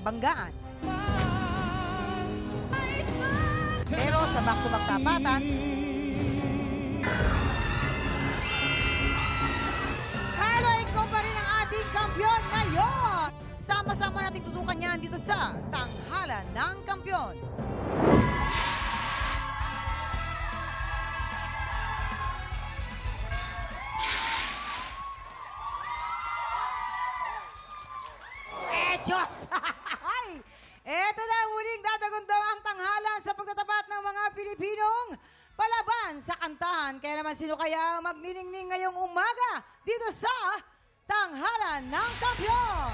banggaan. Pero sa back-to-back tapatan, Carlo, ikaw pa rin ang ating kampiyon ngayon! Sama-sama nating tutukan yan dito sa Tanghalan ng Kampiyon. Diyos! Eto na, muling dadagundong ang tanghalan sa pagtatapat ng mga Pilipinong palaban sa kantahan. Kaya naman sino kaya ang magniningning ngayong umaga dito sa Tanghalan ng Kampiyon?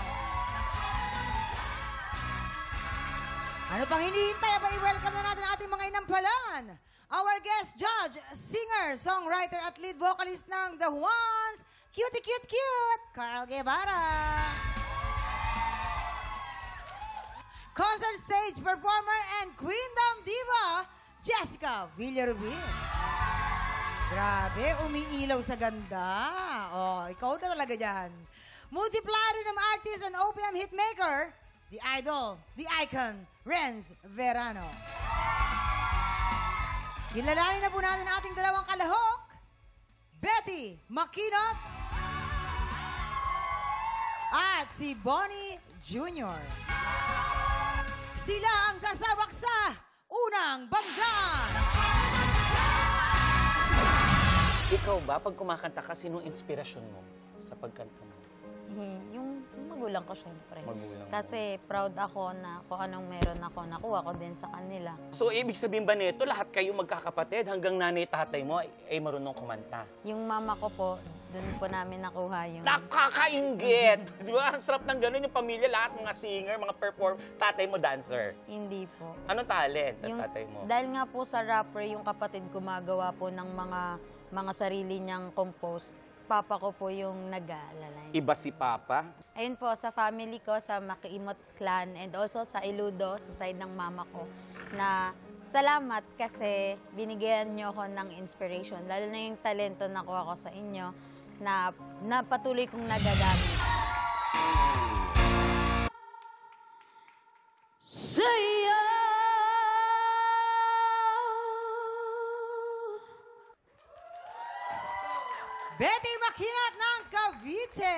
Ano pang hinihintay? I-welcome na natin ang ating mga inampalan. Our guest judge, singer, songwriter at lead vocalist ng The Ones, Cutie Cute Cute, Carl Guevara. Concert stage performer and Queendom diva, Jessica Villarubin. Grabe, umiilaw sa ganda. Oh, ikaw na talaga dyan. Multi-platinum artist and OPM hitmaker, the idol, the icon, Renz Verano. Kilalanin na po natin ating dalawang kalahok, Betty Makinot at si Bonnie Jr. Sila ang sasabak sa unang banggaan. Ikaw ba, pag kumakanta ka, sinong inspirasyon mo sa pagkanta mo? Yung magulang ko, syempre. Magulang mo. Kasi proud ako na kung anong meron ako, nakuha ko din sa kanila. So, ibig sabihin ba nito, lahat kayo magkakapatid hanggang nanay-tatay mo ay marunong kumanta? Yung mama ko po, doon po namin nakuha yung... Nakakainggit! Di ba? Ang sarap ng ganun yung pamilya, lahat mga singer, mga tatay mo dancer. Hindi po. Anong talent ang Yung, tatay mo? dahil nga po sa rapper, yung kapatid gumagawa po ng mga sarili niyang compose. Papa ko po yung nag-aalala. Iba si Papa? Ayun po, sa family ko, sa Makiimot clan, and also sa Iludo, sa side ng mama ko, na salamat kasi binigyan niyo ako ng inspiration. Lalo na yung talento na nakuha ko sa inyo, na patuloy kong nagagamit. Sa'yo! Betty Makinot ng Cavite.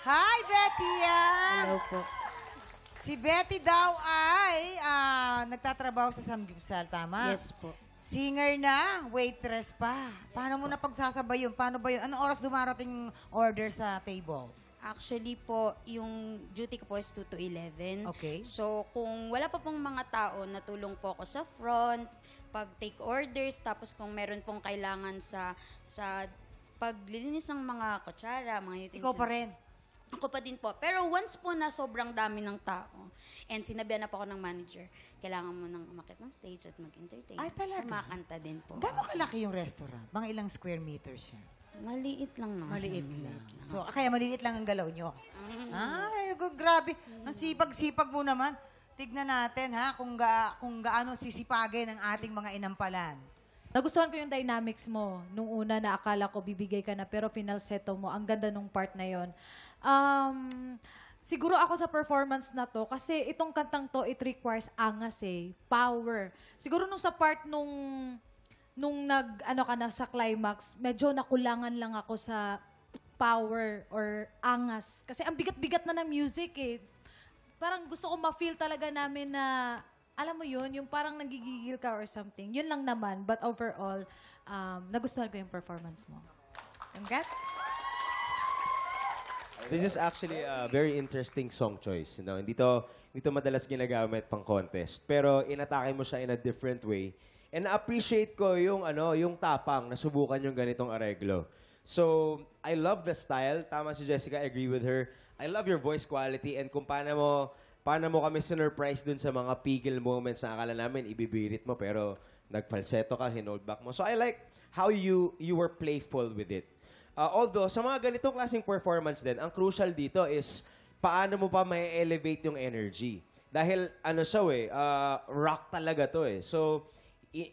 Hi, Betty. Hello po. Si Betty daw ay nagtatrabaho sa Samgyupsal, tama? Yes po. Singer na, waitress pa. Paano mo na pagsasabay yun? Paano ba yun? Anong oras dumarating yung order sa table? Actually po, yung duty ko po is 2 to 11. Okay. So, kung wala pa pong mga tao, natulong po ako sa front, pag-take orders, tapos kung meron pong kailangan sa paglilinis ng mga kutsara, mga utensils. Ikaw pa rin? Ako pa din po. Pero once po na sobrang dami ng tao, and sinabihan na po ako ng manager, kailangan mo nang umakit ng stage at mag-entertain. Ay, talaga? Kumakanta din po. Gano'ng kalaki yung restaurant? Mga ilang square meters siya? Maliit lang naman. Maliit lang. So, kaya maliit lang ang galaw nyo. Ay, grabe. Ang sipag-sipag mo naman. Tignan natin, ha, kung gaano sisipagin ng ating mga inampalan. Nagustuhan ko yung dynamics mo. Nung una na akala ko bibigay ka na, pero finalsetto mo. Ang ganda nung part na yon. Siguro ako sa performance na to, kasi itong kantang to, it requires angas power. Siguro nung sa part nung nag-ano ka na sa climax, medyo nakulangan lang ako sa power or angas. Kasi ang bigat-bigat na ng music Parang gusto ko ma-feel talaga namin na, alam mo yun, yung parang nagigigil ka or something. Yun lang naman. But overall, nagustuhan ko yung performance mo. Congrats! This is actually a very interesting song choice. You know? Hindi to madalas ginagamit pang contest. Pero inatake mo siya in a different way. And na-appreciate ko yung tapang na subukan yung ganitong areglo. So, I love the style. Tama si Jessica, I agree with her. I love your voice quality and kung paano mo kami sinurprise dun sa mga pigil moments na akala namin ibibirit mo pero nag-falsetto ka, hinold back mo. So, I like how you were playful with it. Although, sa mga ganitong klaseng performance din, ang crucial dito is paano mo pa may elevate yung energy. Dahil, rock talaga to So,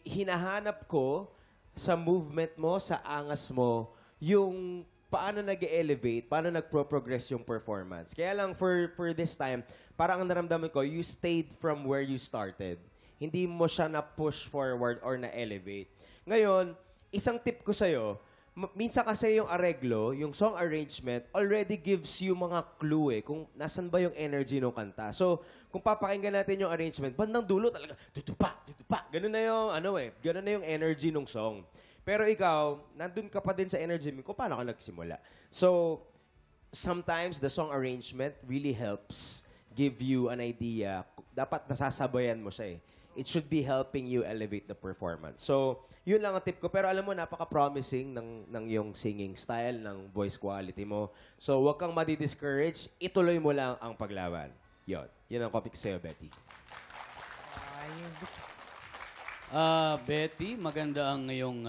hinahanap ko sa movement mo, sa angas mo, yung paano nag-elevate, paano nag-progress yung performance. Kaya lang for this time, parang ang naramdaman ko, you stayed from where you started. Hindi mo siya na-push forward or na-elevate. Ngayon, isang tip ko sa'yo, minsan kasi yung areglo, yung song arrangement, already gives you mga clue kung nasan ba yung energy ng kanta. So, kung papakinggan natin yung arrangement, bandang dulo talaga, tutupa. Ganun na yung, ganun na yung energy ng song. Pero ikaw, nandun ka pa din sa energy mo, kung paano ka nagsimula. So, sometimes the song arrangement really helps give you an idea. Dapat nasasabayan mo siya It should be helping you elevate the performance. So, yun lang ang tip ko. Pero alam mo, napaka-promising ng yung singing style, ng voice quality mo. So, huwag kang madi-discourage. Ituloy mo lang ang paglaban. Yun ang copy ko sa'yo, Betty. Betty, maganda ang iyong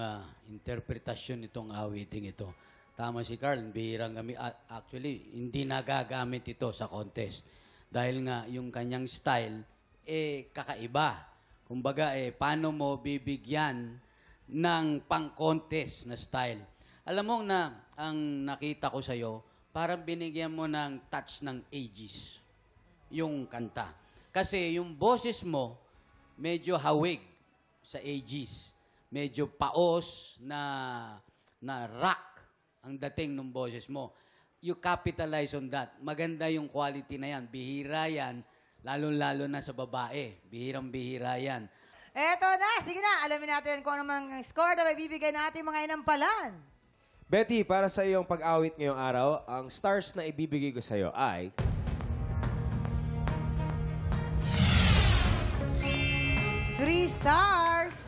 interpretasyon nitong awiting ito. Tama si Carl, bihirang kami. Actually, hindi nagagamit ito sa contest. Dahil nga, yung kanyang style, kakaiba. Kumbaga, paano mo bibigyan ng pang-contest na style? Alam mo na, ang nakita ko sa'yo, parang binigyan mo ng touch ng ages yung kanta. Kasi yung boses mo, medyo hawig sa ages. Medyo paos na rock ang dating ng boses mo. You capitalize on that. Maganda yung quality na yan. Bihira yan. Lalo-lalo na sa babae. Bihirang-bihira yan. Eto na, sige na. Alamin natin kung ano mang score na bibigay natin mga inampalan. Betty, para sa iyong pag-awit ngayong araw, ang stars na ibibigay ko sa'yo ay... 3 stars.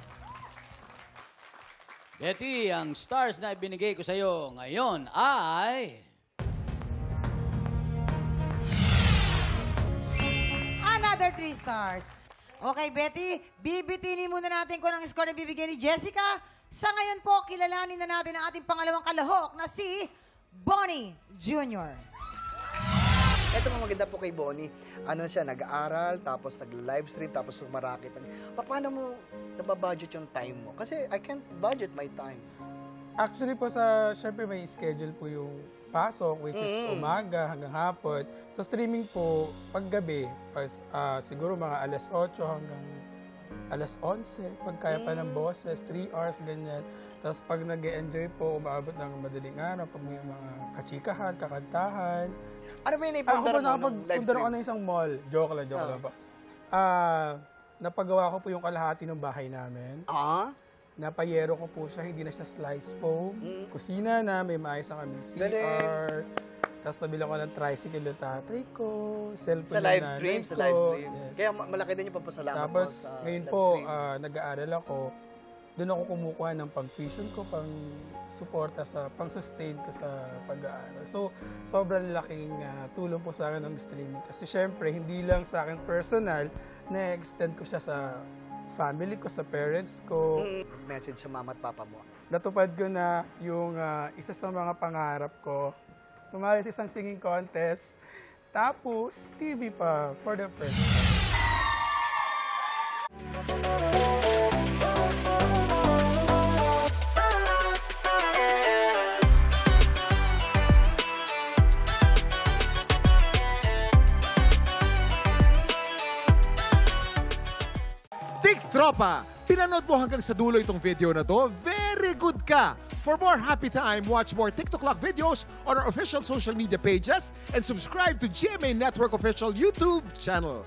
Betty, ang stars na ibinigay ko sa'yo ngayon ay... Another 3 stars. Okay, Betty, bibitinin muna natin kung ang score na bibigyan ni Jessica. Sa ngayon po, kilalanin na natin ang ating pangalawang kalahok na si Bonnie Jr. Ito mga maganda po kay Bonnie. Ano siya, nag-aaral, tapos nag-livestream, tapos sumarakit. Paano mo nababudget yung time mo? Kasi I can't budget my time. Actually po syempre may schedule po yung pasok, which is umaga hanggang hapon. Sa streaming po, paggabi, siguro mga alas 8 hanggang alas 11, pag kaya pa ng boses, 3 hours, ganyan. Tapos pag nag-enjoy po, umaabot ng madaling araw, pag may mga kachikahan, kakantahan. Ano ba yung naipundar mo nung live Ako stream? na isang mall. Joke lang po. Napagawa ko po yung kalahati ng bahay namin. Napayero ko po siya, hindi na siya slice foam. Kusina na, may maayos na kaming CR. Tapos nabilang ko ng tricycle ng tatay ko, cellphone Sa live stream, sa live stream. Yes. Kaya malaki din yung papasalamat Tapos mo sa ngayon live po, stream. nag-aaral ako. Doon ako kumukuha ng pang-tuition ko, pang-suporta pang-sustain ko sa pag-aaral. So, sobrang laking tulong po sa akin ng streaming. Kasi syempre, hindi lang sa akin personal, na-extend ko siya sa family ko, sa parents ko. Message sa mama at papa mo. Natupad ko na yung isa sa mga pangarap ko. Sumali sa isang singing contest. Tapos, TV pa for the first time. Tropa, pinanood mo hanggang sa dulo itong video na to, very good ka! For more happy time, watch more TikTok Clock videos on our official social media pages and subscribe to GMA Network official YouTube channel.